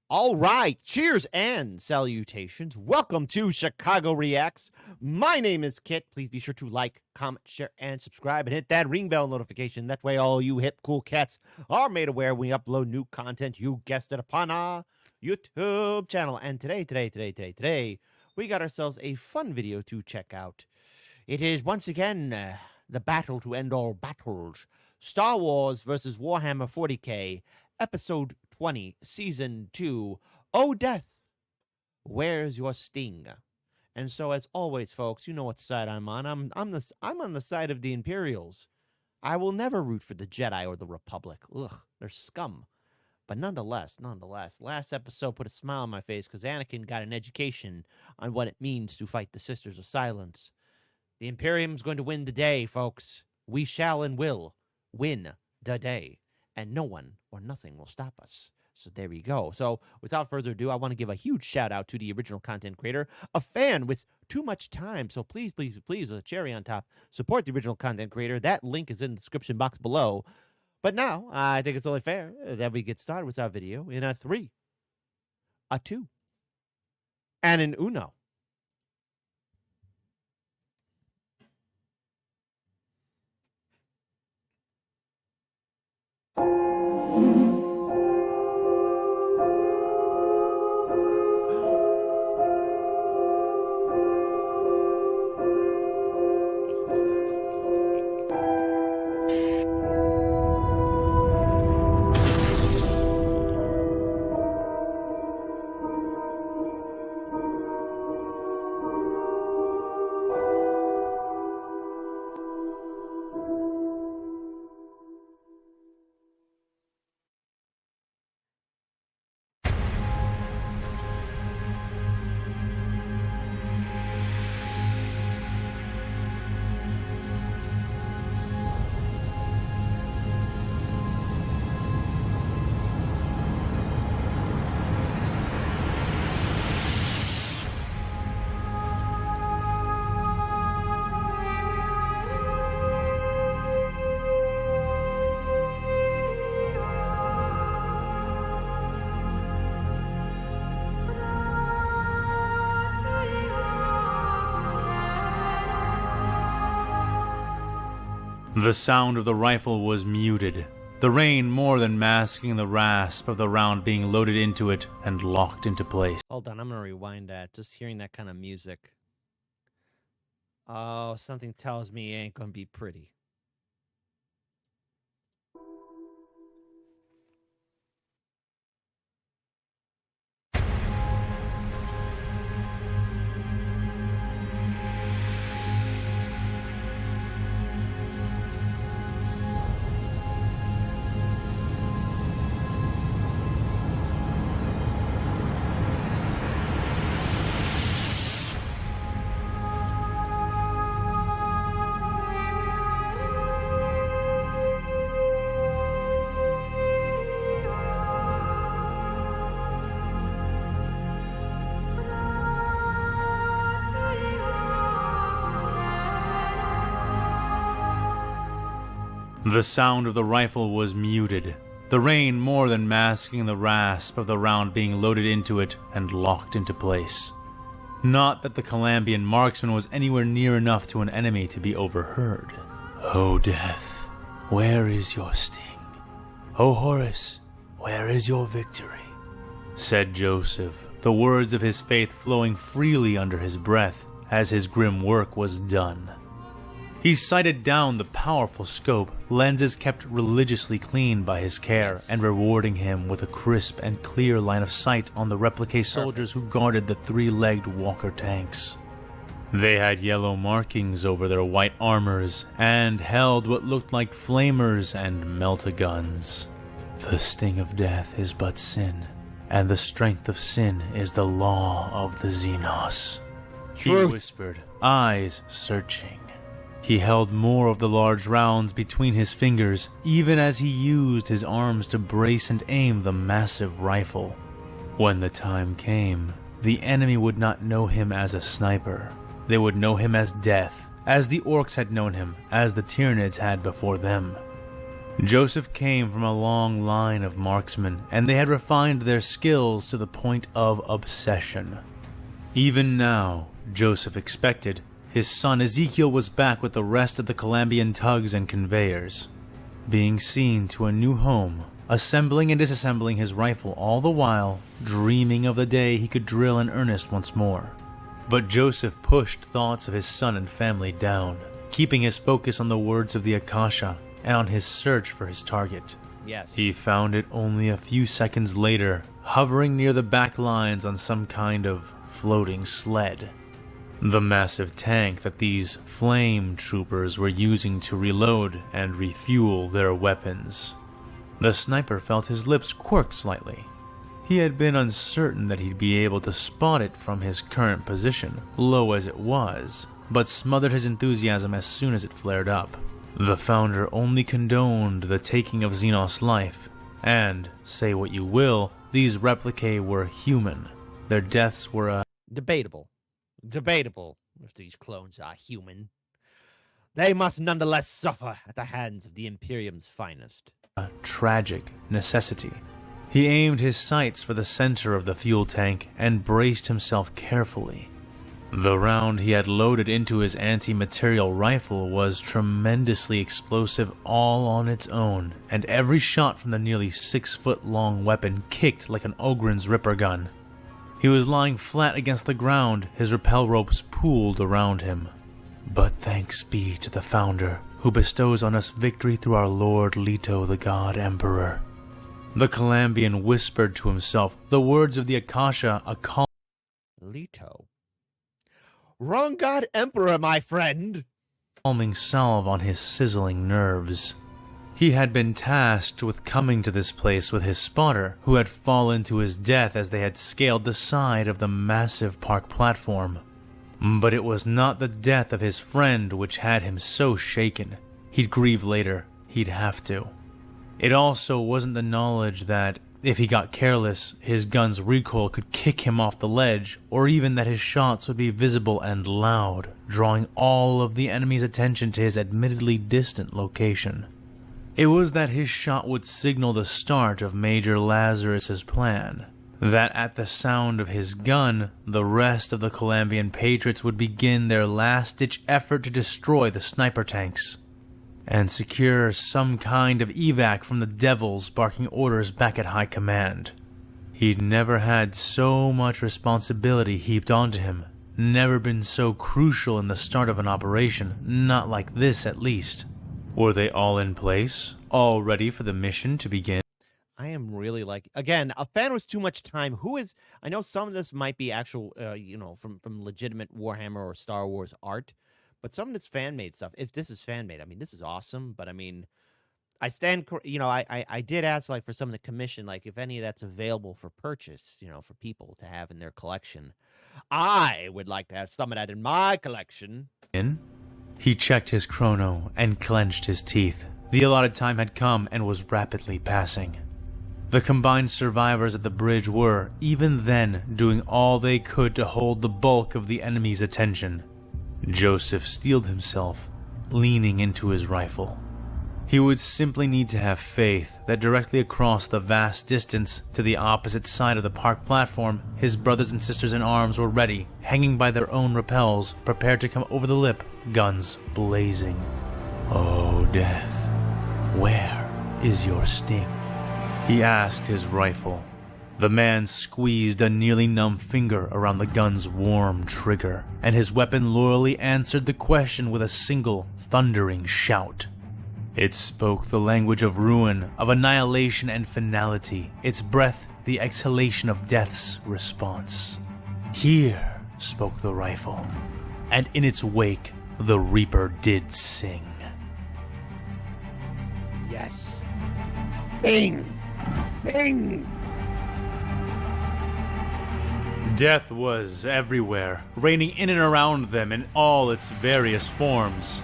All right, cheers and salutations. Welcome to Chicago Reacts. My name is Kit. Please be sure to like, comment, share, and subscribe, and hit that ring bell notification. That way all you hip cool cats are made aware when we upload new content. You guessed it, upon our YouTube channel. And today, we got ourselves a fun video to check out. It is once again the battle to end all battles. Star Wars versus Warhammer 40K, Episode 20, Season 2, Oh Death, Where's Your Sting? And so, as always, folks, you know what side I'm on. I'm on the side of the Imperials. I will never root for the Jedi or the Republic. Ugh, they're scum. But nonetheless, last episode put a smile on my face because Anakin got an education on what it means to fight the Sisters of Silence. The Imperium's going to win the day, folks. We shall and will win the day. And no one or nothing will stop us. So there we go. So without further ado, I want to give a huge shout out to the original content creator, a fan with too much time. So please, with a cherry on top, support the original content creator. That link is in the description box below. But now, I think it's only fair that we get started with our video in a 3, a 2, and an uno. The sound of the rifle was muted, the rain more than masking the rasp of the round being loaded into it and locked into place. Hold on, I'm going to rewind that. Just hearing that kind of music. Oh, something tells me it ain't going to be pretty. The sound of the rifle was muted, the rain more than masking the rasp of the round being loaded into it and locked into place. Not that the Calambian marksman was anywhere near enough to an enemy to be overheard. "O death, where is your sting? O Horus, where is your victory?" said Joseph, the words of his faith flowing freely under his breath as his grim work was done. He sighted down the powerful scope, lenses kept religiously clean by his care, and rewarding him with a crisp and clear line of sight on the replique soldiers who guarded the 3-legged walker tanks. They had yellow markings over their white armors, and held what looked like flamers and melt-a-guns. "The sting of death is but sin, and the strength of sin is the law of the Xenos," he whispered, eyes searching. He held more of the large rounds between his fingers, even as he used his arms to brace and aim the massive rifle. When the time came, the enemy would not know him as a sniper. They would know him as Death, as the orcs had known him, as the Tyranids had before them. Joseph came from a long line of marksmen, and they had refined their skills to the point of obsession. Even now, Joseph expected, his son Ezekiel was back with the rest of the Columbian tugs and conveyors, being seen to a new home, assembling and disassembling his rifle, all the while dreaming of the day he could drill in earnest once more. But Joseph pushed thoughts of his son and family down, keeping his focus on the words of the Akasha and on his search for his target. Yes. He found it only a few seconds later, hovering near the back lines on some kind of floating sled. The massive tank that these flame troopers were using to reload and refuel their weapons. The sniper felt his lips quirk slightly. He had been uncertain that he'd be able to spot it from his current position, low as it was, but smothered his enthusiasm as soon as it flared up. The founder only condoned the taking of Xenos life, and, say what you will, these replicae were human. Their deaths were Debatable if these clones are human. They must nonetheless suffer at the hands of the Imperium's finest. a tragic necessity. He aimed his sights for the center of the fuel tank and braced himself carefully. The round he had loaded into his anti-material rifle was tremendously explosive all on its own, and every shot from the nearly 6-foot-long weapon kicked like an Ogren's Ripper gun. He was lying flat against the ground, his rappel ropes pooled around him. But thanks be to the Founder, who bestows on us victory through our Lord Leto the God Emperor. The Columbian whispered to himself the words of the Akasha, a Leto? Wrong God Emperor, my friend! calming salve on his sizzling nerves. He had been tasked with coming to this place with his spotter, who had fallen to his death as they had scaled the side of the massive park platform. But it was not the death of his friend which had him so shaken. He'd grieve later. He'd have to. It also wasn't the knowledge that, if he got careless, his gun's recoil could kick him off the ledge, or even that his shots would be visible and loud, drawing all of the enemy's attention to his admittedly distant location. It was that his shot would signal the start of Major Lazarus's plan. That at the sound of his gun, the rest of the Columbian patriots would begin their last-ditch effort to destroy the sniper tanks and secure some kind of evac from the devils barking orders back at high command. He'd never had so much responsibility heaped onto him, never been so crucial in the start of an operation, not like this at least. Were they all in place, all ready for the mission to begin? I am really like, again, a fan was too much time. I know some of this might be actual, from legitimate Warhammer or Star Wars art, but some of this fan-made stuff, if this is fan-made, I mean, this is awesome, but I mean, I did ask, like, for some of the commission, like, if any of that's available for purchase, for people to have in their collection. I would like to have some of that in my collection. He checked his chrono and clenched his teeth. The allotted time had come and was rapidly passing. The combined survivors at the bridge were, even then, doing all they could to hold the bulk of the enemy's attention. Joseph steeled himself, leaning into his rifle. He would simply need to have faith that directly across the vast distance to the opposite side of the park platform, his brothers and sisters in arms were ready, hanging by their own rappels, prepared to come over the lip, guns blazing. "Oh, Death, where is your sting?" he asked his rifle. The man squeezed a nearly numb finger around the gun's warm trigger, and his weapon loyally answered the question with a single, thundering shout. It spoke the language of ruin, of annihilation and finality, its breath the exhalation of death's response. "Here," spoke the rifle, and in its wake, the Reaper did sing. Yes. Sing! Sing! Death was everywhere, raining in and around them in all its various forms.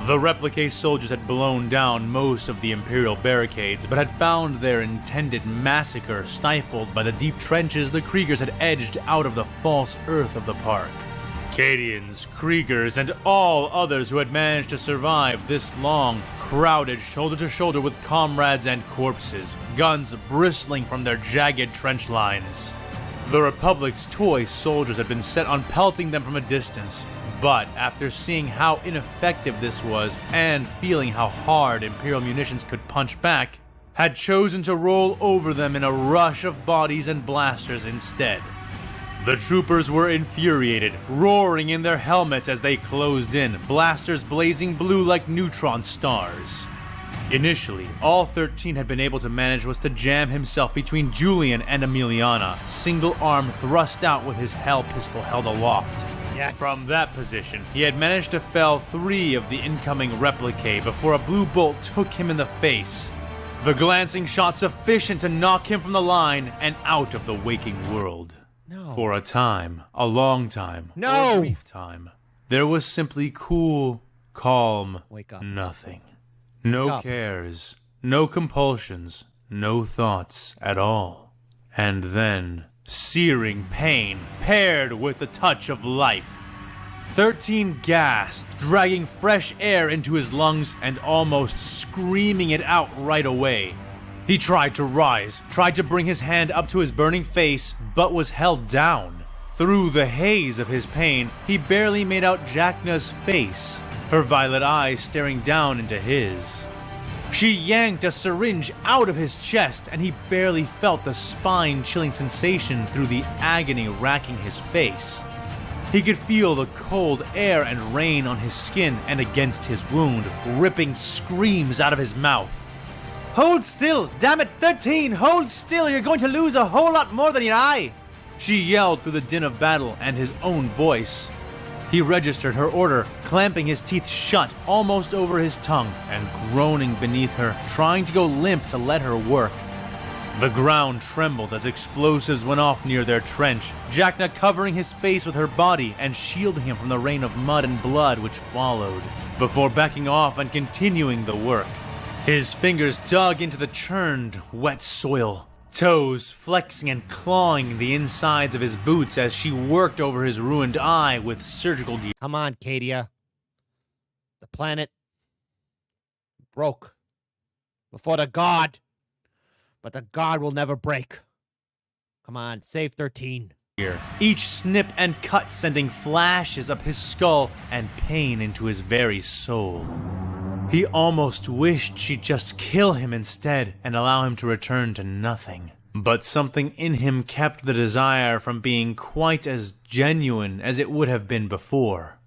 The replique soldiers had blown down most of the Imperial barricades, but had found their intended massacre stifled by the deep trenches the Kriegers had edged out of the false earth of the park. Cadians, Kriegers, and all others who had managed to survive this long, crowded shoulder to shoulder with comrades and corpses, guns bristling from their jagged trench lines. The Republic's toy soldiers had been set on pelting them from a distance, but after seeing how ineffective this was and feeling how hard Imperial munitions could punch back, had chosen to roll over them in a rush of bodies and blasters instead. The troopers were infuriated, roaring in their helmets as they closed in, blasters blazing blue like neutron stars. Initially, all 13 had been able to manage was to jam himself between Julian and Emiliana, single arm thrust out with his hell pistol held aloft. Yes. From that position, he had managed to fell 3 of the incoming replicae before a blue bolt took him in the face. The glancing shot sufficient to knock him from the line and out of the waking world. No. For a time, a long time, No. or a brief time, there was simply cool, calm, Wake up. nothing. No up. cares, no compulsions, no thoughts at all. And then, searing pain paired with the touch of life. 13 gasped, dragging fresh air into his lungs and almost screaming it out right away. He tried to rise, tried to bring his hand up to his burning face, but was held down. Through the haze of his pain, he barely made out Jackna's face, her violet eyes staring down into his. She yanked a syringe out of his chest, and he barely felt the spine-chilling sensation through the agony racking his face. He could feel the cold air and rain on his skin and against his wound, ripping screams out of his mouth. "Hold still! Damn it, 13! Hold still! You're going to lose a whole lot more than your eye!" She yelled through the din of battle and his own voice. He registered her order, clamping his teeth shut almost over his tongue and groaning beneath her, trying to go limp to let her work. The ground trembled as explosives went off near their trench, Jackna covering his face with her body and shielding him from the rain of mud and blood which followed, before backing off and continuing the work. His fingers dug into the churned, wet soil, toes flexing and clawing the insides of his boots as she worked over his ruined eye with surgical gear. Come on, Cadia. The planet broke before the god, but the god will never break. Come on, save 13. Each snip and cut sending flashes up his skull and pain into his very soul. He almost wished she'd just kill him instead and allow him to return to nothing. But something in him kept the desire from being quite as genuine as it would have been before.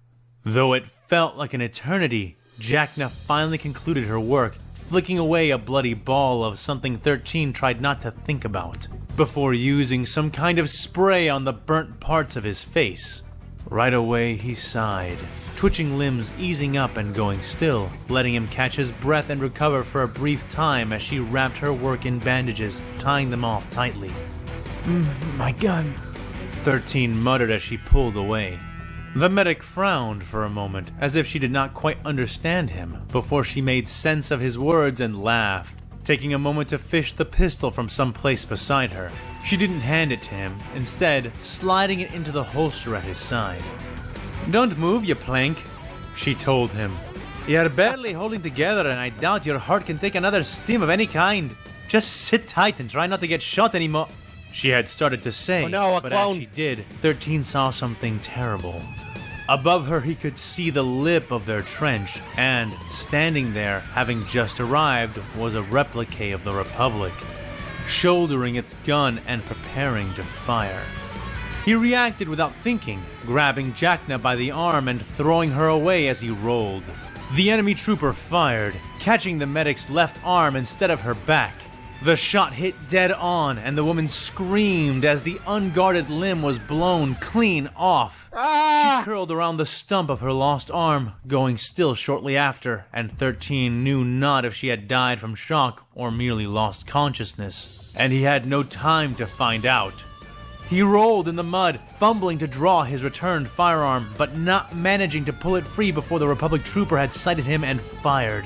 Though it felt like an eternity, Jackna finally concluded her work, flicking away a bloody ball of something 13 tried not to think about, before using some kind of spray on the burnt parts of his face. Right away he sighed, twitching limbs easing up and going still, letting him catch his breath and recover for a brief time as she wrapped her work in bandages, tying them off tightly. My gun, 13 muttered as she pulled away. The medic frowned for a moment, as if she did not quite understand him, before she made sense of his words and laughed, taking a moment to fish the pistol from some place beside her. She didn't hand it to him, instead sliding it into the holster at his side. "Don't move, you plank," she told him. "You're barely holding together, and I doubt your heart can take another stim of any kind. Just sit tight and try not to get shot anymore." She had started to say, Oh no, a but clone. as she did, 13 saw something terrible. Above her, he could see the lip of their trench, and, standing there, having just arrived, was a replique of the Republic, shouldering its gun and preparing to fire. He reacted without thinking, grabbing Jackna by the arm and throwing her away as he rolled. The enemy trooper fired, catching the medic's left arm instead of her back. The shot hit dead on, and the woman screamed as the unguarded limb was blown clean off. She curled around the stump of her lost arm, going still shortly after, and 13 knew not if she had died from shock or merely lost consciousness, and he had no time to find out. He rolled in the mud, fumbling to draw his returned firearm, but not managing to pull it free before the Republic trooper had sighted him and fired.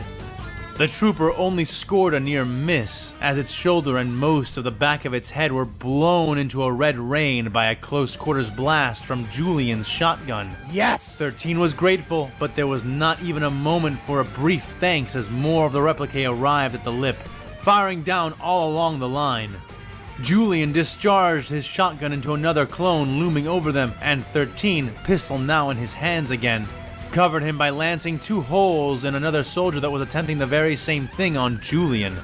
The trooper only scored a near miss, as its shoulder and most of the back of its head were blown into a red rain by a close-quarters blast from Julian's shotgun. Yes! 13 was grateful, but there was not even a moment for a brief thanks as more of the replicae arrived at the lip, firing down all along the line. Julian discharged his shotgun into another clone looming over them, and 13, pistol now in his hands again, covered him by lancing 2 holes in another soldier that was attempting the very same thing on Julian.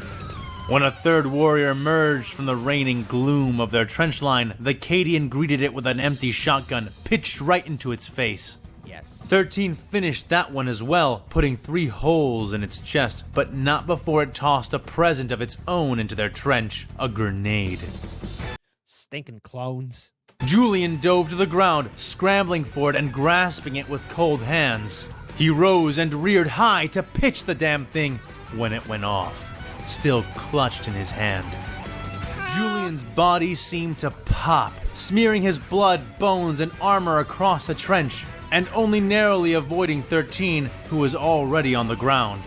When a third warrior emerged from the raining gloom of their trench line, the Cadian greeted it with an empty shotgun, pitched right into its face. Yes. 13 finished that one as well, putting 3 holes in its chest, but not before it tossed a present of its own into their trench, a grenade. Stinking clones. Julian dove to the ground, scrambling for it and grasping it with cold hands. He rose and reared high to pitch the damn thing when it went off, still clutched in his hand. Julian's body seemed to pop, smearing his blood, bones, and armor across the trench, and only narrowly avoiding 13, who was already on the ground.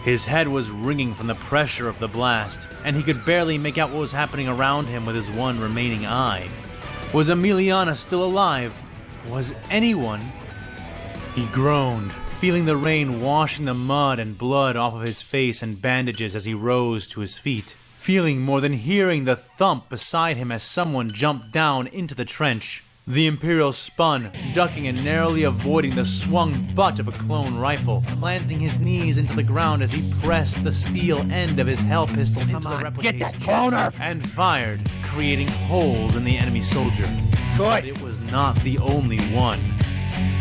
His head was ringing from the pressure of the blast, and he could barely make out what was happening around him with his one remaining eye. Was Emiliana still alive? Was anyone? He groaned, feeling the rain washing the mud and blood off of his face and bandages as he rose to his feet, feeling more than hearing the thump beside him as someone jumped down into the trench. The Imperial spun, ducking and narrowly avoiding the swung butt of a clone rifle, planting his knees into the ground as he pressed the steel end of his hell pistol into the replicate's chest and fired, creating holes in the enemy soldier. Good. But it was not the only one.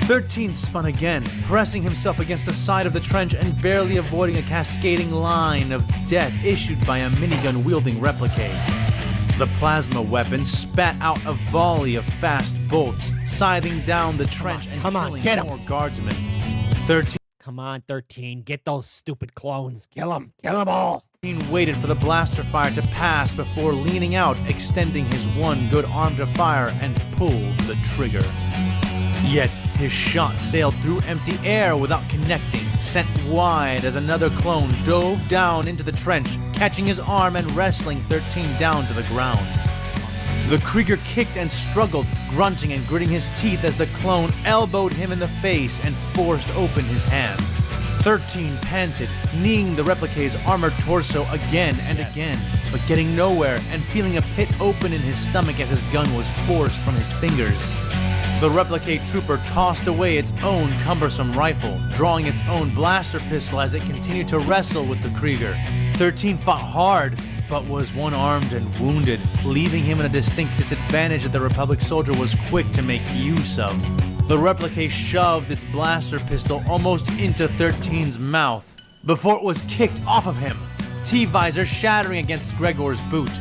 13 spun again, pressing himself against the side of the trench and barely avoiding a cascading line of death issued by a minigun-wielding replicate. The plasma weapon spat out a volley of fast bolts, scything down the trench and killing more guardsmen. 13 Come on, 13. Get those stupid clones. Kill them. Kill them all. waited for the blaster fire to pass before leaning out, extending his one good arm to fire, and pulled the trigger. Yet, his shot sailed through empty air without connecting, sent wide as another clone dove down into the trench, catching his arm and wrestling 13 down to the ground. The Krieger kicked and struggled, grunting and gritting his teeth as the clone elbowed him in the face and forced open his hand. 13 panted, kneeing the replicate's armored torso again and again, but getting nowhere and feeling a pit open in his stomach as his gun was forced from his fingers. The replicate trooper tossed away its own cumbersome rifle, drawing its own blaster pistol as it continued to wrestle with the Krieger. 13 fought hard, but was one-armed and wounded, leaving him at a distinct disadvantage that the Republic soldier was quick to make use of. The replicate shoved its blaster pistol almost into 13's mouth before it was kicked off of him, T-visor shattering against Gregor's boot.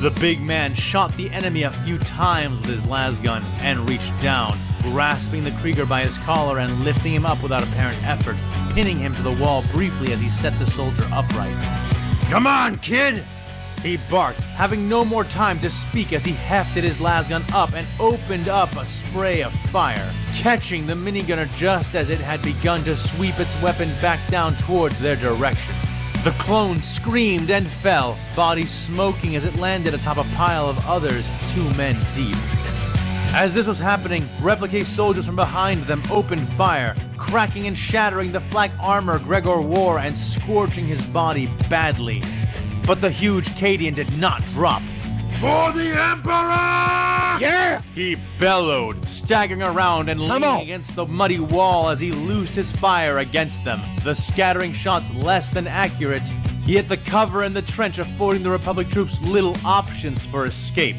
The big man shot the enemy a few times with his lasgun and reached down, grasping the Krieger by his collar and lifting him up without apparent effort, pinning him to the wall briefly as he set the soldier upright. "Come on, kid!" he barked, having no more time to speak as he hefted his lasgun up and opened up a spray of fire, catching the minigunner just as it had begun to sweep its weapon back down towards their direction. The clone screamed and fell, body smoking as it landed atop a pile of others 2 men deep. As this was happening, replicate soldiers from behind them opened fire, cracking and shattering the flak armor Gregor wore and scorching his body badly. But the huge Cadian did not drop. "For the Emperor!" Yeah! he bellowed, staggering around and leaning against the muddy wall as he loosed his fire against them, the scattering shots less than accurate, yet the cover in the trench affording the Republic troops little options for escape.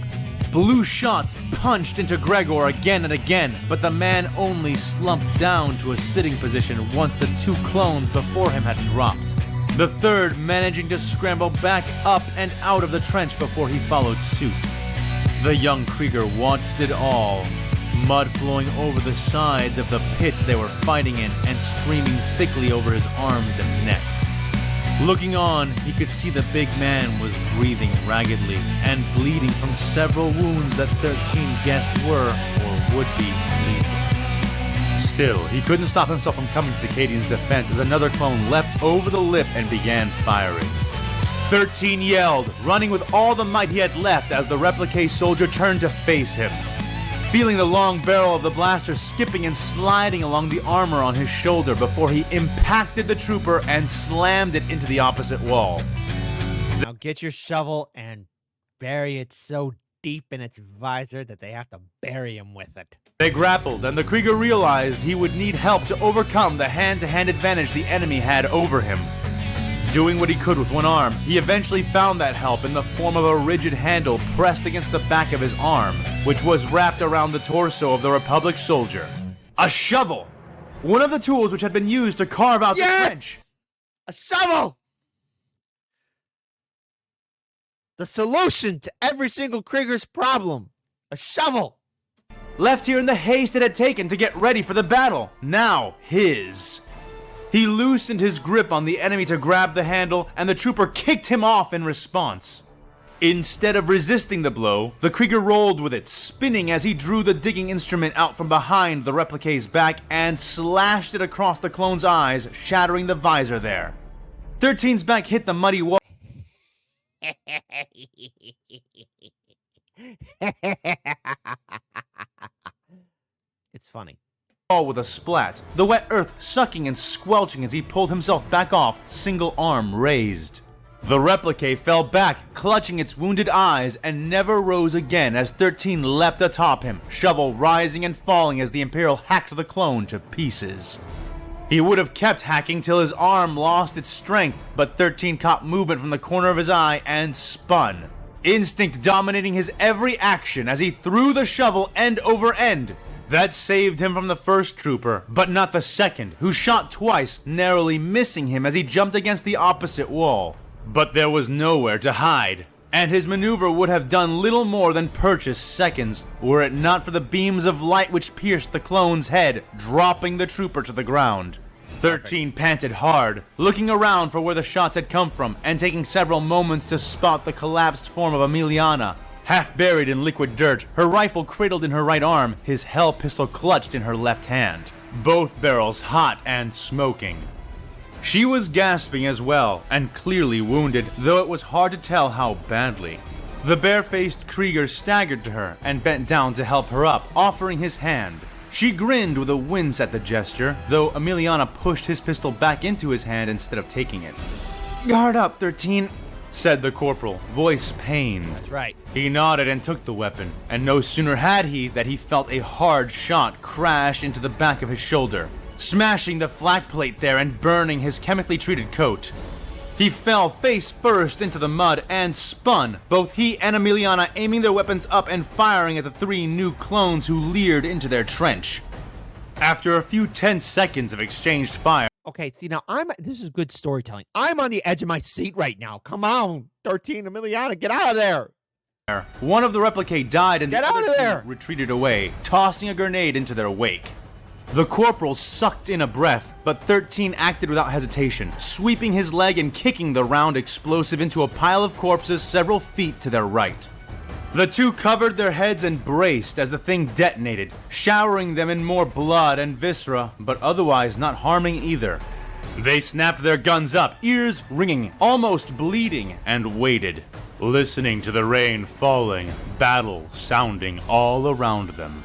Blue shots punched into Gregor again and again, but the man only slumped down to a sitting position once the 2 clones before him had dropped, the third managing to scramble back up and out of the trench before he followed suit. The young Krieger watched it all, mud flowing over the sides of the pits they were fighting in and streaming thickly over his arms and neck. Looking on, he could see the big man was breathing raggedly and bleeding from several wounds that 13 guessed were or would be lethal. Still, he couldn't stop himself from coming to the Cadian's defense as another clone leapt over the lip and began firing. 13 yelled, running with all the might he had left as the replique soldier turned to face him. Feeling the long barrel of the blaster skipping and sliding along the armor on his shoulder before he impacted the trooper and slammed it into the opposite wall. Now get your shovel and bury it so deep in its visor that they have to bury him with it. They grappled, and the Krieger realized he would need help to overcome the hand-to-hand advantage the enemy had over him. Doing what he could with one arm, he eventually found that help in the form of a rigid handle pressed against the back of his arm, which was wrapped around the torso of the Republic soldier. A shovel! One of the tools which had been used to carve out the trench. A shovel! The solution to every single Krieger's problem. A shovel! Left here in the haste it had taken to get ready for the battle. Now, his. He loosened his grip on the enemy to grab the handle, and the trooper kicked him off in response. Instead of resisting the blow, the Krieger rolled with it, spinning as he drew the digging instrument out from behind the replique's back and slashed it across the clone's eyes, shattering the visor there. 13's back hit the muddy wall. It's funny. With a splat, the wet earth sucking and squelching as he pulled himself back off, single arm raised. The replique fell back, clutching its wounded eyes, and never rose again as 13 leapt atop him, shovel rising and falling as the Imperial hacked the clone to pieces. He would have kept hacking till his arm lost its strength, but 13 caught movement from the corner of his eye and spun. Instinct dominating his every action as he threw the shovel end over end. That saved him from the first trooper, but not the second, who shot twice, narrowly missing him as he jumped against the opposite wall. But there was nowhere to hide, and his maneuver would have done little more than purchase seconds, were it not for the beams of light which pierced the clone's head, dropping the trooper to the ground. 13 panted hard, looking around for where the shots had come from, and taking several moments to spot the collapsed form of Emiliana. Half buried in liquid dirt, her rifle cradled in her right arm, his hell pistol clutched in her left hand. Both barrels hot and smoking. She was gasping as well, and clearly wounded, though it was hard to tell how badly. The bare-faced Krieger staggered to her and bent down to help her up, offering his hand. She grinned with a wince at the gesture, though Emiliana pushed his pistol back into his hand instead of taking it. "Guard up, 13, said the corporal, voice pained. That's right. He nodded and took the weapon, and no sooner had he that he felt a hard shot crash into the back of his shoulder, smashing the flak plate there and burning his chemically treated coat. He fell face first into the mud and spun, both he and Emiliana aiming their weapons up and firing at the 3 new clones who leered into their trench. After a few tense seconds of exchanged fire, Okay, see now this is good storytelling. I'm on the edge of my seat right now. Come on, 13 Emiliana, get out of there. one of the replicae died and Get the out other of 2 there! retreated away, tossing a grenade into their wake. The corporal sucked in a breath, but 13 acted without hesitation, sweeping his leg and kicking the round explosive into a pile of corpses several feet to their right. The 2 covered their heads and braced as the thing detonated, showering them in more blood and viscera, but otherwise not harming either. They snapped their guns up, ears ringing, almost bleeding, and waited, listening to the rain falling, battle sounding all around them.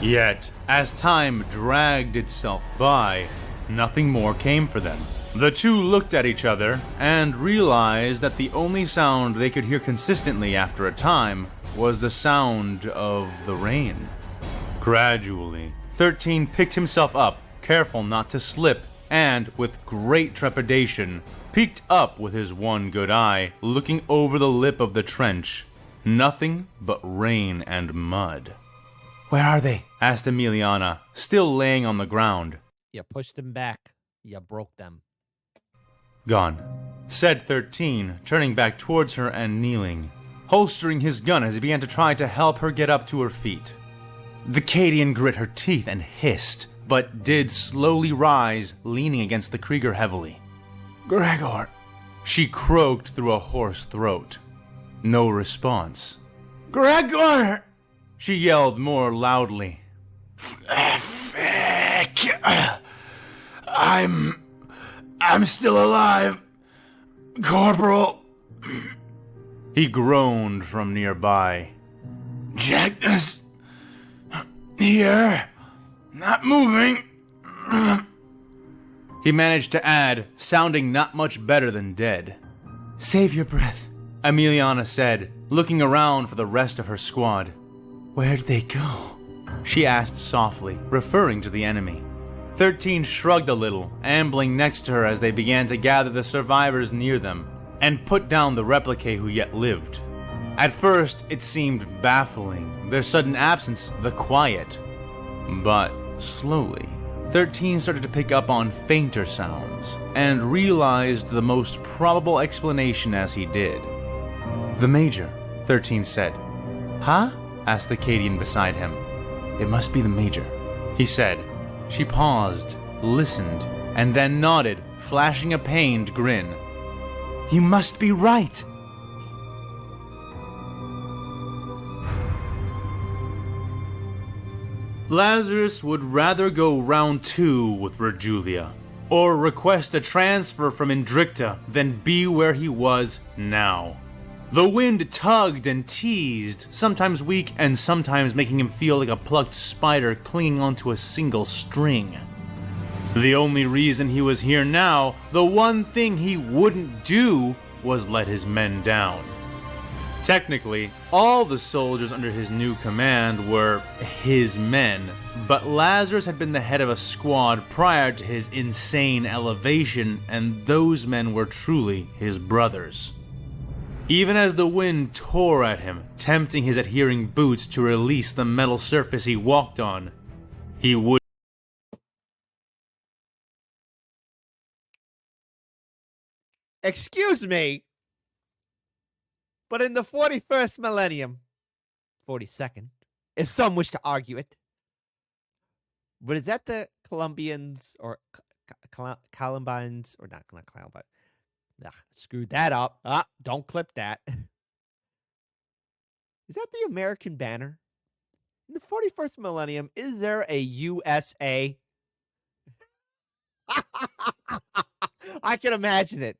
Yet, as time dragged itself by, nothing more came for them. The 2 looked at each other and realized that the only sound they could hear consistently after a time was the sound of the rain. Gradually, 13 picked himself up, careful not to slip, and, with great trepidation, peeked up with his one good eye, looking over the lip of the trench. Nothing but rain and mud. "Where are they?" asked Emiliana, still laying on the ground. You pushed them back. You broke them. "Gone," said 13, turning back towards her and kneeling, holstering his gun as he began to try to help her get up to her feet. The Cadian grit her teeth and hissed, but did slowly rise, leaning against the Krieger heavily. "Gregor," she croaked through a hoarse throat. No response. "Gregor!" she yelled more loudly. Frick. I'm still alive, Corporal. He groaned from nearby. Jackness. Here. Not moving. He managed to add, sounding not much better than dead. Save your breath, Emiliana said, looking around for the rest of her squad. Where'd they go? She asked softly, referring to the enemy. 13 shrugged a little, ambling next to her as they began to gather the survivors near them, and put down the replicate who yet lived. At first, it seemed baffling, their sudden absence, the quiet. But slowly, 13 started to pick up on fainter sounds, and realized the most probable explanation as he did. The Major, 13 said. Huh? Asked the Cadian beside him. It must be the Major, he said. She paused, listened, and then nodded, flashing a pained grin. You must be right! Lazarus would rather go round 2 with Rejulia, or request a transfer from Indricta than be where he was now. The wind tugged and teased, sometimes weak and sometimes making him feel like a plucked spider clinging onto a single string. The only reason he was here now, the one thing he wouldn't do, was let his men down. Technically, all the soldiers under his new command were his men, but Lazarus had been the head of a squad prior to his insane elevation, and those men were truly his brothers. Even as the wind tore at him, tempting his adhering boots to release the metal surface he walked on, he would. Excuse me, but in the 41st millennium, 42nd, if some wish to argue it, but is that the Colombians or Columbines, or not Columbine? Ugh, screwed that up. Don't clip that. Is that the American banner? In the 41st millennium, is there a USA? I can imagine it.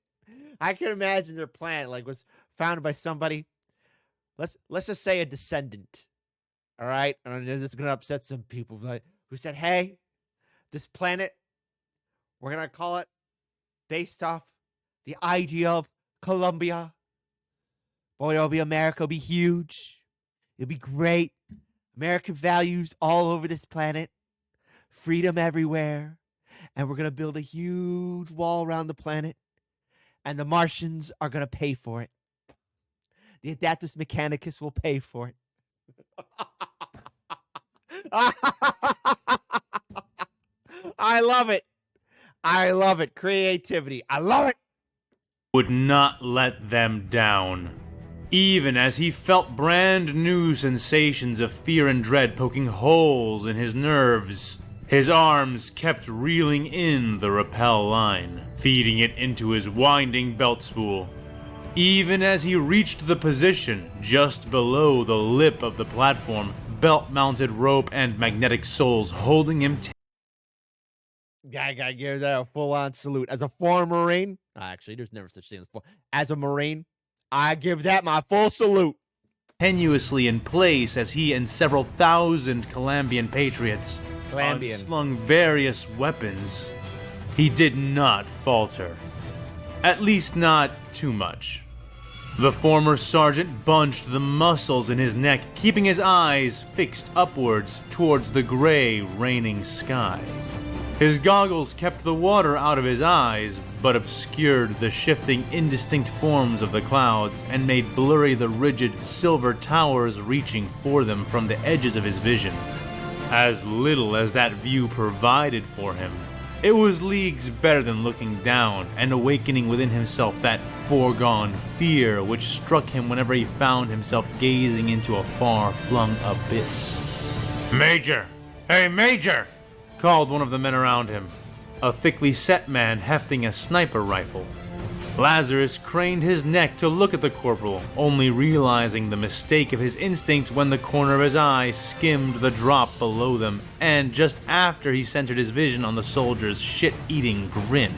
I can imagine their planet was founded by somebody. Let's just say a descendant. All right, and this is gonna upset some people who said, "Hey, this planet, we're gonna call it based off the idea of Colombia. Boy, it'll be America. It'll be huge. It'll be great. American values all over this planet. Freedom everywhere. And we're going to build a huge wall around the planet. And the Martians are going to pay for it. The Adaptus Mechanicus will pay for it." I love it. I love it. Creativity. I love it. Would not let them down. Even as he felt brand new sensations of fear and dread poking holes in his nerves, his arms kept reeling in the rappel line, feeding it into his winding belt spool. Even as he reached the position just below the lip of the platform, belt-mounted rope and magnetic soles holding him I gotta give that a full-on salute. As a former Marine, actually, there's never such thing as a Marine, I give that my full salute. tenuously in place as he and several thousand Colombian patriots unslung various weapons. He did not falter. At least not too much. The former sergeant bunched the muscles in his neck, keeping his eyes fixed upwards towards the gray, raining sky. His goggles kept the water out of his eyes, but obscured the shifting, indistinct forms of the clouds and made blurry the rigid, silver towers reaching for them from the edges of his vision. As little as that view provided for him, it was leagues better than looking down and awakening within himself that foregone fear which struck him whenever he found himself gazing into a far-flung abyss. "Major! Hey, Major!" called one of the men around him, a thickly set man hefting a sniper rifle. Lazarus craned his neck to look at the corporal, only realizing the mistake of his instinct when the corner of his eye skimmed the drop below them, and just after he centered his vision on the soldier's shit-eating grin.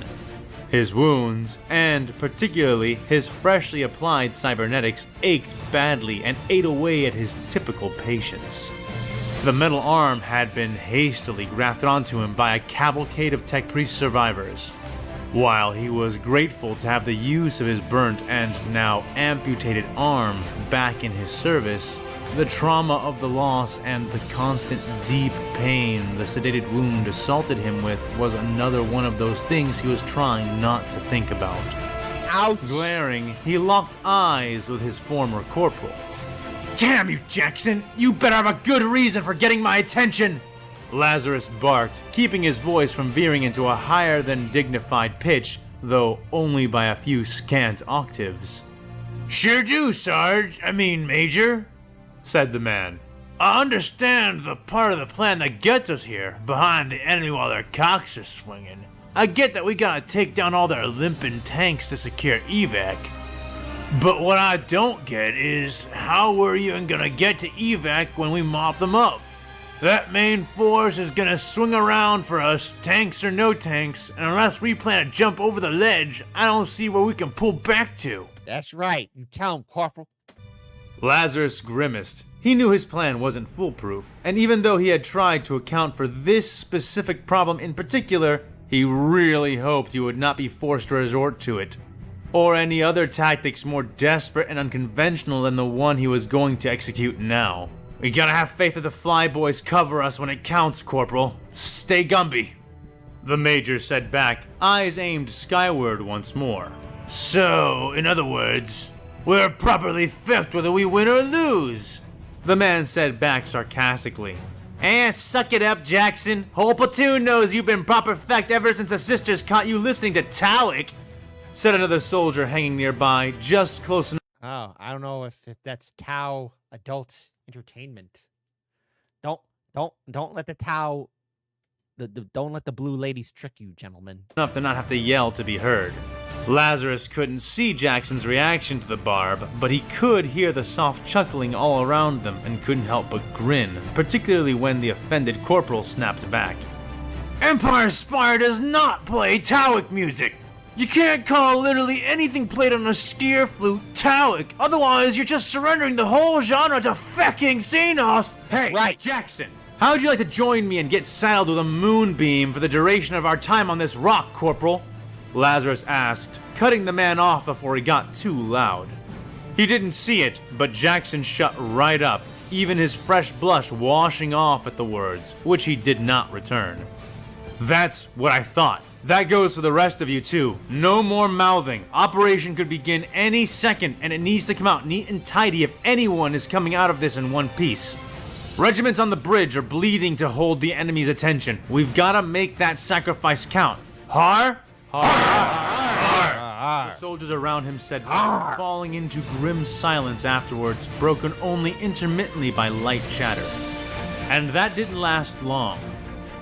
His wounds, and particularly his freshly applied cybernetics, ached badly and ate away at his typical patience. The metal arm had been hastily grafted onto him by a cavalcade of tech priest survivors. While he was grateful to have the use of his burnt and now amputated arm back in his service, the trauma of the loss and the constant deep pain the sedated wound assaulted him with was another one of those things he was trying not to think about. Ouch! Glaring, he locked eyes with his former corporal. "Damn you, Jackson! You better have a good reason for getting my attention!" Lazarus barked, keeping his voice from veering into a higher than dignified pitch, though only by a few scant octaves. "Sure do, Major," said the man. "I understand the part of the plan that gets us here, behind the enemy while their cocks are swinging. I get that we gotta take down all their limping tanks to secure evac. But what I don't get is how we're even gonna get to evac when we mop them up. That main force is gonna swing around for us, tanks or no tanks, and unless we plan to jump over the ledge, I don't see where we can pull back to." That's right. You tell him, Corporal. Lazarus grimaced. He knew his plan wasn't foolproof, and even though he had tried to account for this specific problem in particular, he really hoped he would not be forced to resort to it, or any other tactics more desperate and unconventional than the one he was going to execute now. "We gotta have faith that the flyboys cover us when it counts, Corporal. Stay Gumby," the Major said back, eyes aimed skyward once more. "So, in other words, we're properly fucked whether we win or lose," the man said back sarcastically. Suck it up, Jackson. Whole platoon knows you've been proper fecked ever since the sisters caught you listening to Talik," said another soldier hanging nearby, just close enough. Oh, I don't know if that's Tau adult entertainment. Don't let the Tau don't let the blue ladies trick you, gentlemen. Enough to not have to yell to be heard. Lazarus couldn't see Jackson's reaction to the barb, but he could hear the soft chuckling all around them and couldn't help but grin, particularly when the offended corporal snapped back. "Empire Spire does not play Taoic music. You can't call literally anything played on a skier flute Taoic, otherwise you're just surrendering the whole genre to fucking Xenos." "Hey, right. Jackson, how would you like to join me and get saddled with a moonbeam for the duration of our time on this rock, Corporal?" Lazarus asked, cutting the man off before he got too loud. He didn't see it, but Jackson shut right up, even his fresh blush washing off at the words, which he did not return. "That's what I thought. That goes for the rest of you too. No more mouthing. Operation could begin any second, and it needs to come out neat and tidy if anyone is coming out of this in one piece. Regiments on the bridge are bleeding to hold the enemy's attention. We've gotta make that sacrifice count. Har? Har. Har. The soldiers around him said, falling into grim silence afterwards, broken only intermittently by light chatter. And that didn't last long.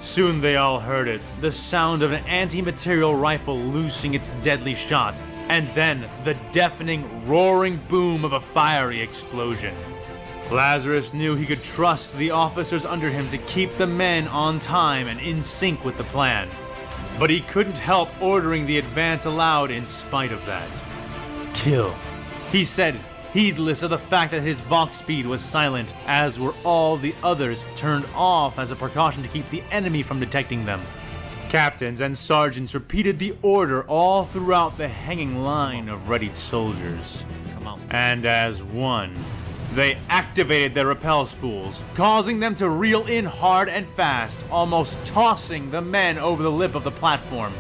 Soon they all heard it, the sound of an anti-material rifle loosing its deadly shot, and then the deafening, roaring boom of a fiery explosion. Lazarus knew he could trust the officers under him to keep the men on time and in sync with the plan. But he couldn't help ordering the advance aloud in spite of that. "Kill," he said, heedless of the fact that his Vox speed was silent, as were all the others turned off as a precaution to keep the enemy from detecting them. Captains and sergeants repeated the order all throughout the hanging line of readied soldiers. And as one, they activated their rappel spools, causing them to reel in hard and fast, almost tossing the men over the lip of the platform.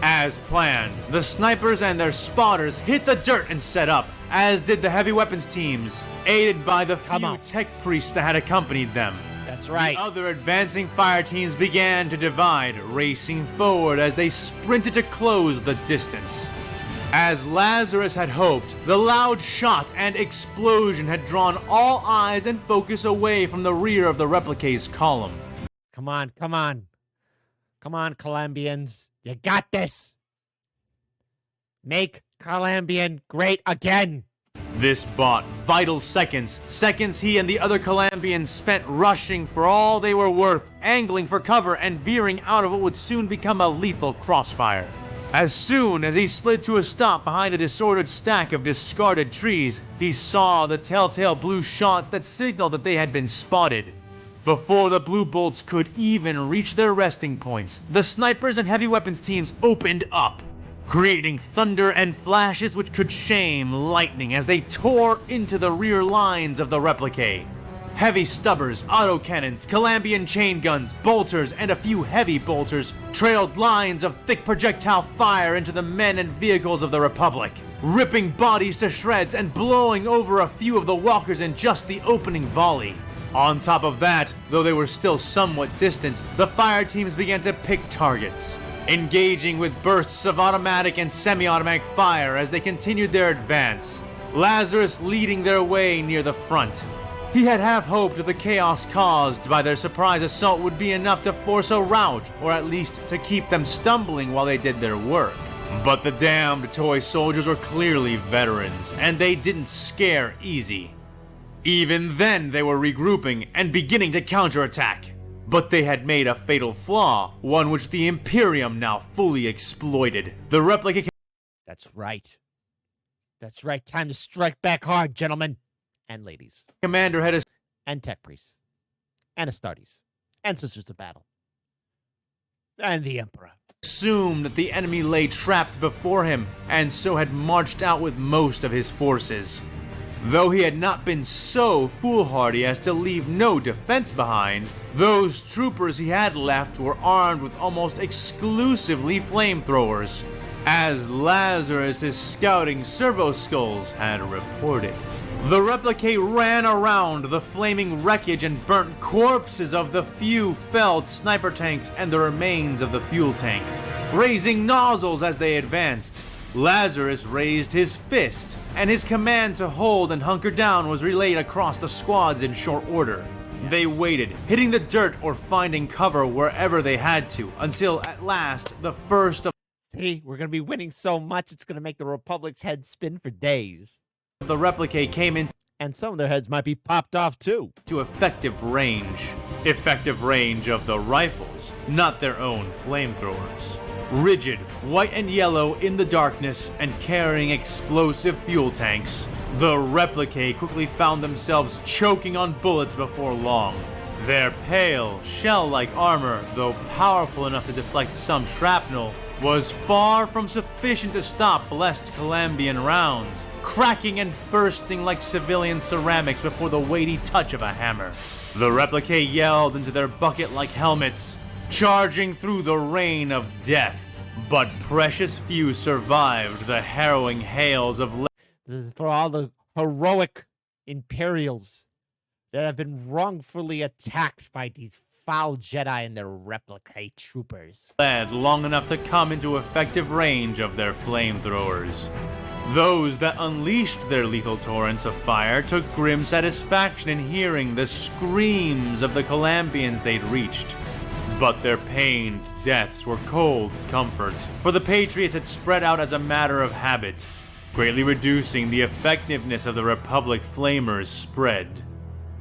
As planned, the snipers and their spotters hit the dirt and set up, as did the heavy weapons teams, aided by the few tech priests that had accompanied them. That's right. The other advancing fire teams began to divide, racing forward as they sprinted to close the distance. As Lazarus had hoped, the loud shot and explosion had drawn all eyes and focus away from the rear of the replique's column. Come on. Come on, Colombians. You got this. Make Columbian great again. This bought vital seconds, seconds he and the other Columbians spent rushing for all they were worth, angling for cover and veering out of what would soon become a lethal crossfire. As soon as he slid to a stop behind a disordered stack of discarded trees, he saw the telltale blue shots that signaled that they had been spotted. Before the blue bolts could even reach their resting points, the snipers and heavy weapons teams opened up, creating thunder and flashes which could shame lightning as they tore into the rear lines of the replicae. Heavy stubbers, autocannons, Columbian chain guns, bolters, and a few heavy bolters trailed lines of thick projectile fire into the men and vehicles of the Republic, ripping bodies to shreds and blowing over a few of the walkers in just the opening volley. On top of that, though they were still somewhat distant, the fire teams began to pick targets, engaging with bursts of automatic and semi-automatic fire as they continued their advance, Lazarus leading their way near the front. He had half hoped that the chaos caused by their surprise assault would be enough to force a rout, or at least to keep them stumbling while they did their work. But the damned toy soldiers were clearly veterans, and they didn't scare easy. Even then they were regrouping and beginning to counterattack. But they had made a fatal flaw, one which the Imperium now fully exploited. The replica... That's right. That's right. Time to strike back hard, gentlemen. And ladies. Commander had and tech priests. And Astartes. And Sisters of Battle. And the Emperor. Assumed that the enemy lay trapped before him, and so had marched out with most of his forces. Though he had not been so foolhardy as to leave no defense behind, those troopers he had left were armed with almost exclusively flamethrowers, as Lazarus' scouting servo skulls had reported. The replicae ran around the flaming wreckage and burnt corpses of the few felled sniper tanks and the remains of the fuel tank, raising nozzles as they advanced. Lazarus raised his fist, and his command to hold and hunker down was relayed across the squads in short order. They waited, hitting the dirt or finding cover wherever they had to, until at last the first of See, we're going to be winning so much, it's going to make the Republic's head spin for days. The replicae came in, and some of their heads might be popped off too. To effective range. Effective range of the rifles, not their own flamethrowers. Rigid, white and yellow in the darkness and carrying explosive fuel tanks, the replicae quickly found themselves choking on bullets before long. Their pale, shell-like armor, though powerful enough to deflect some shrapnel, was far from sufficient to stop blessed Columbian rounds, cracking and bursting like civilian ceramics before the weighty touch of a hammer. The replicae yelled into their bucket-like helmets, charging through the rain of death, but precious few survived the harrowing hails of for all the heroic Imperials that have been wrongfully attacked by these foul Jedi and their replicae troopers. Led long enough to come into effective range of their flamethrowers. Those that unleashed their lethal torrents of fire took grim satisfaction in hearing the screams of the Columbians they'd reached. But their pained deaths were cold comforts, for the Patriots had spread out as a matter of habit, greatly reducing the effectiveness of the Republic flamers' spread.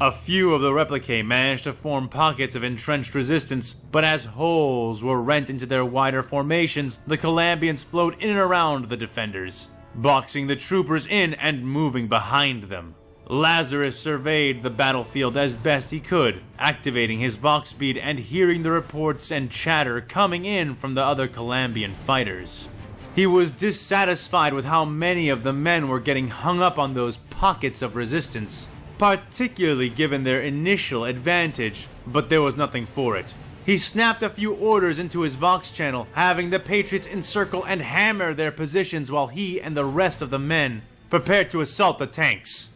A few of the replicae managed to form pockets of entrenched resistance, but as holes were rent into their wider formations, the Columbians flowed in and around the defenders, boxing the troopers in and moving behind them. Lazarus surveyed the battlefield as best he could, activating his vox speed and hearing the reports and chatter coming in from the other Columbian fighters. He was dissatisfied with how many of the men were getting hung up on those pockets of resistance, particularly given their initial advantage, but there was nothing for it. He snapped a few orders into his Vox channel, having the Patriots encircle and hammer their positions while he and the rest of the men prepared to assault the tanks.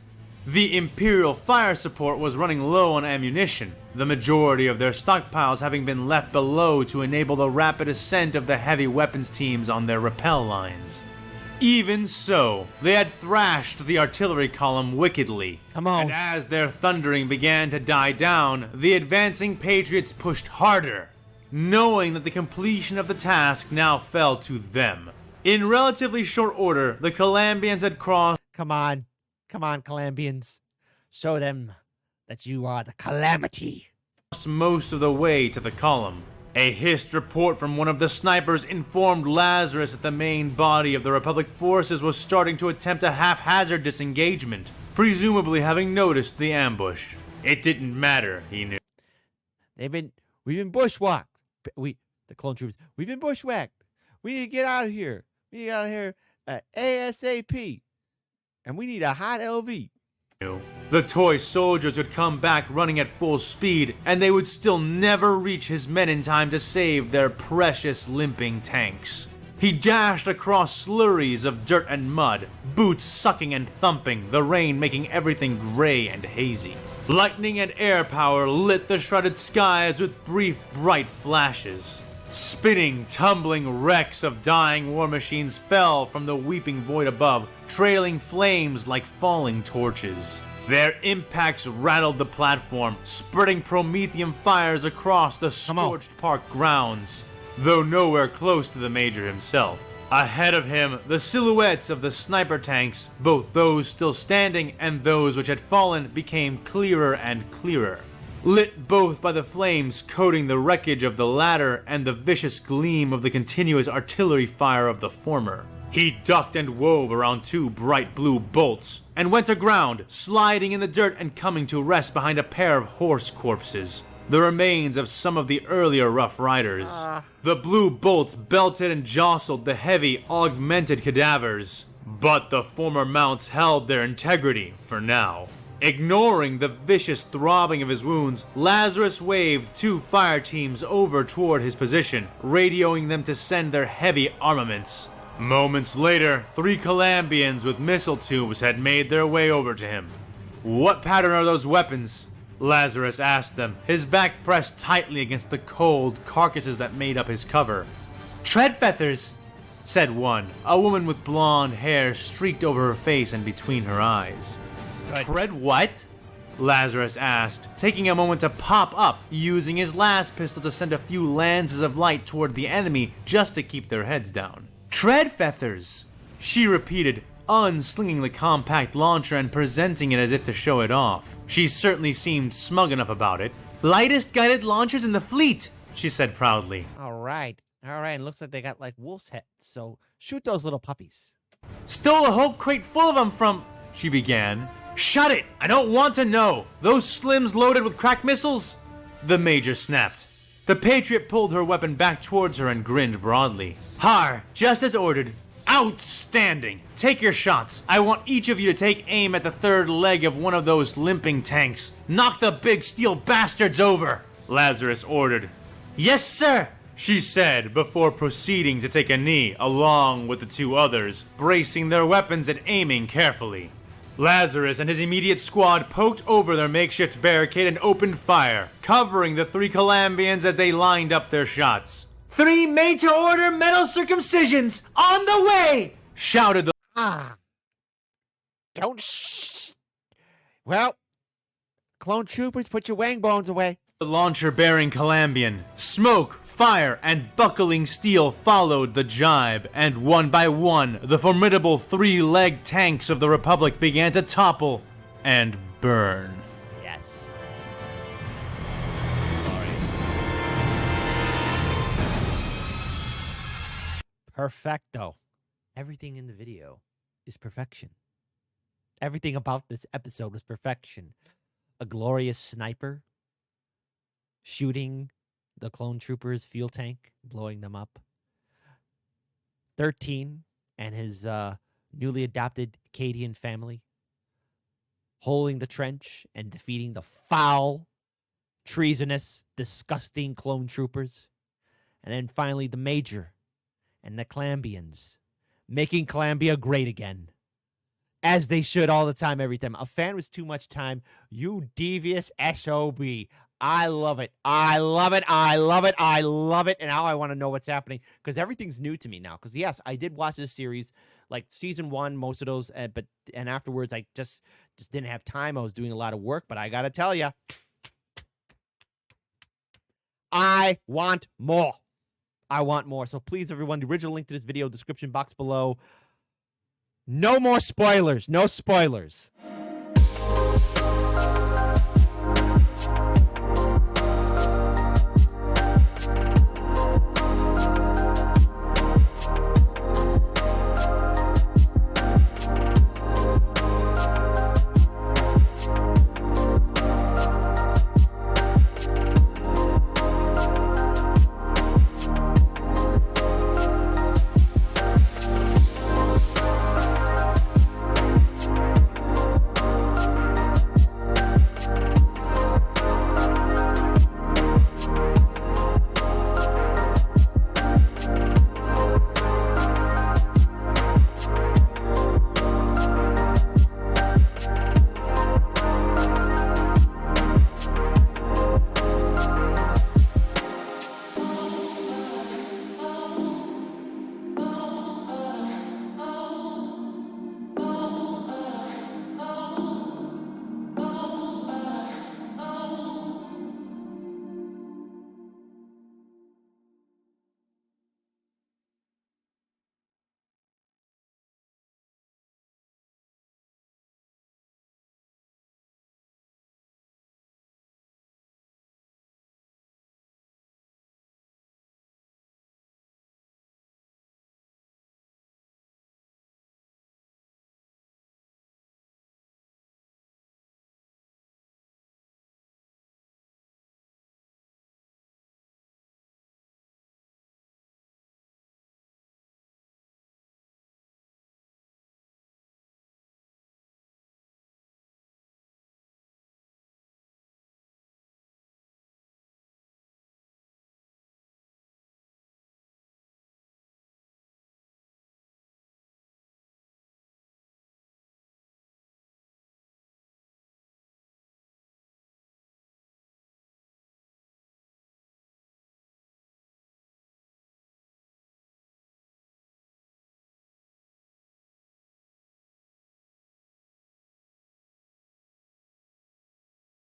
The Imperial fire support was running low on ammunition, the majority of their stockpiles having been left below to enable the rapid ascent of the heavy weapons teams on their rappel lines. Even so, they had thrashed the artillery column wickedly. Come on. And as their thundering began to die down, the advancing Patriots pushed harder, knowing that the completion of the task now fell to them. In relatively short order, the Calambians had crossed Come on, Calambians. Show them that you are the calamity. most of the way to the column. A hissed report from one of the snipers informed Lazarus that the main body of the Republic forces was starting to attempt a haphazard disengagement, presumably having noticed the ambush. It didn't matter, he knew. We've been bushwhacked. The clone troopers, we've been bushwhacked. We need to get out of here. We need to get out of here ASAP. And we need a hot LV. The toy soldiers would come back running at full speed, and they would still never reach his men in time to save their precious limping tanks. He dashed across slurries of dirt and mud, boots sucking and thumping, the rain making everything gray and hazy. Lightning and air power lit the shrouded skies with brief, bright flashes. Spinning, tumbling wrecks of dying war machines fell from the weeping void above, trailing flames like falling torches. Their impacts rattled the platform, spreading Promethean fires across the scorched park grounds, though nowhere close to the Major himself. Ahead of him, the silhouettes of the sniper tanks, both those still standing and those which had fallen, became clearer and clearer. Lit both by the flames coating the wreckage of the latter and the vicious gleam of the continuous artillery fire of the former. He ducked and wove around two bright blue bolts, and went aground, sliding in the dirt and coming to rest behind a pair of horse corpses, the remains of some of the earlier Rough Riders. The blue bolts belted and jostled the heavy, augmented cadavers, but the former mounts held their integrity for now. Ignoring the vicious throbbing of his wounds, Lazarus waved two fire teams over toward his position, radioing them to send their heavy armaments. Moments later, 3 Calambians with missile tubes had made their way over to him. "What pattern are those weapons?" Lazarus asked them, his back pressed tightly against the cold carcasses that made up his cover. "Tread feathers," said one, a woman with blonde hair streaked over her face and between her eyes. "Tread what?" Lazarus asked, taking a moment to pop up, using his last pistol to send a few lances of light toward the enemy just to keep their heads down. "Tread feathers," she repeated, unslinging the compact launcher and presenting it as if to show it off. She certainly seemed smug enough about it. "Lightest guided launchers in the fleet," she said proudly. All right. And looks like they got like wolf's heads, so shoot those little puppies. "Stole a whole crate full of them from," she began. "Shut it! I don't want to know! Those slims loaded with crack missiles?" the Major snapped. The Patriot pulled her weapon back towards her and grinned broadly. "Har, just as ordered. Outstanding! Take your shots. I want each of you to take aim at the third leg of one of those limping tanks. Knock the big steel bastards over!" Lazarus ordered. "Yes, sir!" she said before proceeding to take a knee along with the 2 others, bracing their weapons and aiming carefully. Lazarus and his immediate squad poked over their makeshift barricade and opened fire, covering the 3 Calambians as they lined up their shots. "3 made-to-order metal circumcisions on the way!" shouted the Don't Well, clone troopers, put your wang bones away. launcher-bearing Calambian. Smoke, fire, and buckling steel followed the jibe, and one by one, the formidable 3-leg tanks of the Republic began to topple and burn. Yes. Perfecto. Everything in the video is perfection. Everything about this episode was perfection. A glorious sniper shooting the clone troopers' fuel tank, blowing them up. 13 and his newly adopted Acadian family holding the trench and defeating the foul, treasonous, disgusting clone troopers. And then finally the Major and the Calambians making Calambia great again. As they should all the time, every time. A fan was too much time. You devious SOB. I love it. I love it. I love it. I love it. And now I want to know what's happening because everything's new to me now. Because yes, I did watch this series, like season 1, most of those, but afterwards I just didn't have time. I was doing a lot of work, but I gotta tell you, I want more. I want more. So please, everyone, the original link to this video, description box below. No more spoilers. No spoilers.